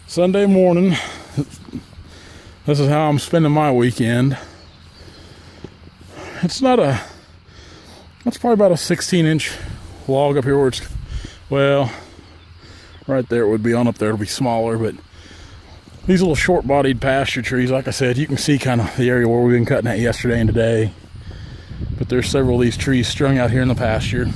Sunday morning. This is how I'm spending my weekend. It's not a... That's probably about a 16-inch log up here where it's... Well, right there it would be on up there. It'll be smaller, but... These little short-bodied pasture trees, like I said, you can see kind of the area where we've been cutting at yesterday and today. But there's several of these trees strung out here in the pasture.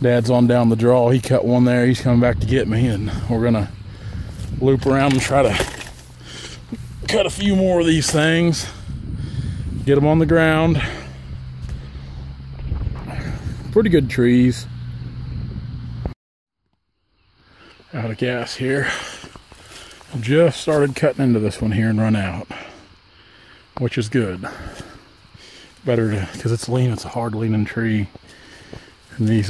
Dad's on down the draw. He cut one there. He's coming back to get me, and we're gonna loop around and try to cut a few more of these things, get them on the ground. Pretty good trees. Out of gas here. Just started cutting into this one here and run out, which is good. Better to, because it's lean. It's a hard leaning tree. And these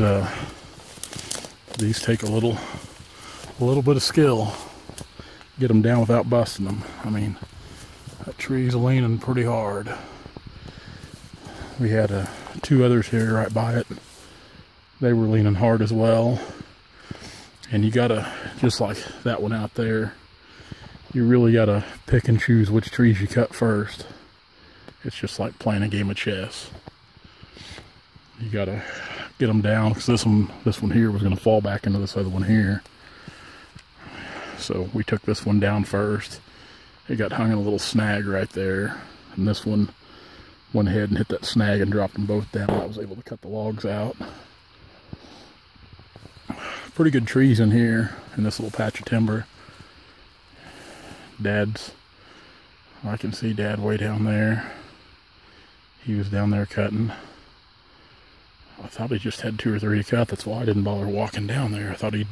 take a little bit of skill. Get them down without busting them. I mean, that tree's leaning pretty hard. We had two others here right by it. They were leaning hard as well. And you gotta, just like that one out there, you really gotta pick and choose which trees you cut first. It's just like playing a game of chess. You gotta get them down, because this one here was going to fall back into this other one here. So we took this one down first. It got hung in a little snag right there, and this one went ahead and hit that snag and dropped them both down. I was able to cut the logs out. Pretty good trees in here in this little patch of timber. I can see Dad way down there. He was down there cutting. I thought he just had 2 or 3 to cut. That's why I didn't bother walking down there. I thought he'd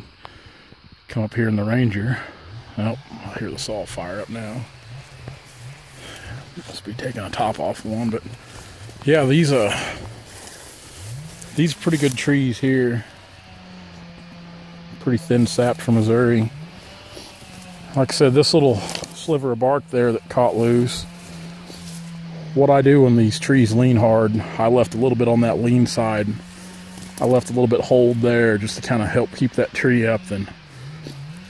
come up here in the Ranger. Oh, I hear the saw fire up now. Must be taking a top off one, but yeah, these pretty good trees here. Pretty thin sapped from Missouri. Like I said, this little sliver of bark there that caught loose. What I do when these trees lean hard, I left a little bit on that lean side. I left a little bit hold there just to kind of help keep that tree up. Then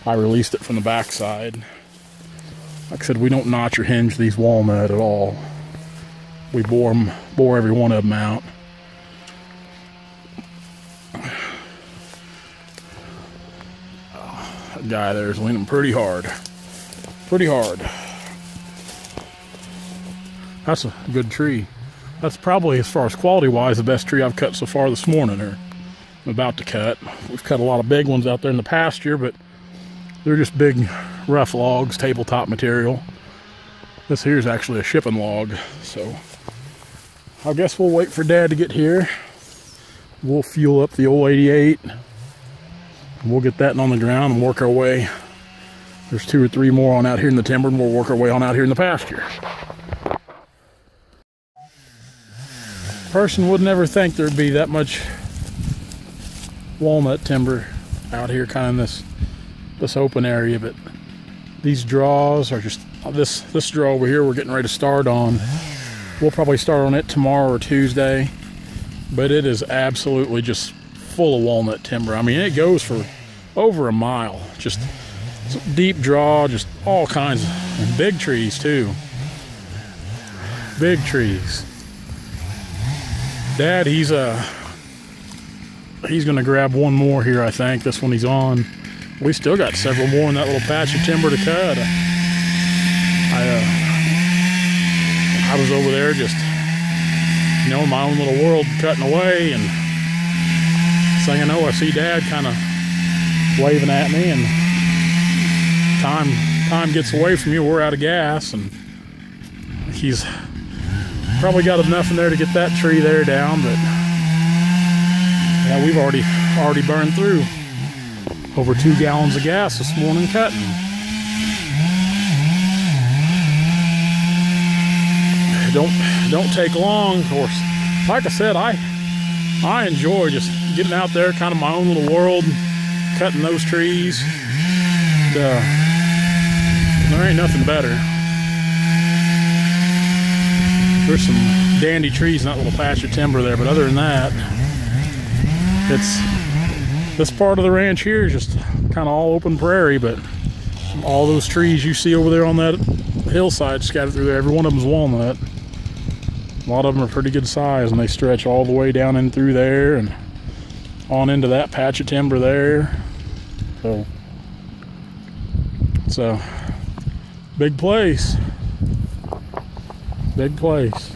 I released it from the back side. Like I said, we don't notch or hinge these walnut at all. We bore every one of them out. That guy there is leaning pretty hard. Pretty hard. That's a good tree. That's probably, as far as quality-wise, the best tree I've cut so far this morning, or I'm about to cut. We've cut a lot of big ones out there in the pasture, but they're just big, rough logs, tabletop material. This here is actually a shipping log, so I guess we'll wait for Dad to get here. We'll fuel up the old 88. We'll get that on the ground and work our way. There's 2 or 3 more on out here in the timber, and we'll work our way on out here in the pasture. Person would never think there'd be that much walnut timber out here kind of in this open area, but these draws are just this draw over here we're getting ready to start on. We'll probably start on it tomorrow or Tuesday, but it is absolutely just full of walnut timber. I mean, it goes for over a mile. Just deep draw, just all kinds of, and big trees too. Big trees. Dad, he's gonna grab one more here, I think. This one he's on. We still got several more in that little patch of timber to cut. I was over there just, you know, in my own little world cutting away, and next thing I know, I see Dad kind of waving at me, and time gets away from you. We're out of gas, and he's probably got enough in there to get that tree there down, but yeah, we've already burned through over 2 gallons of gas this morning cutting. Don't take long, of course. Like I said, I enjoy just getting out there, kind of my own little world, cutting those trees. There ain't nothing better. There's some dandy trees in that little patch of timber there, but other than that, This part of the ranch here is just kind of all open prairie, but all those trees you see over there on that hillside scattered through there, every one of them is walnut. A lot of them are pretty good size, and they stretch all the way down in through there and on into that patch of timber there. So it's a big place. Big place.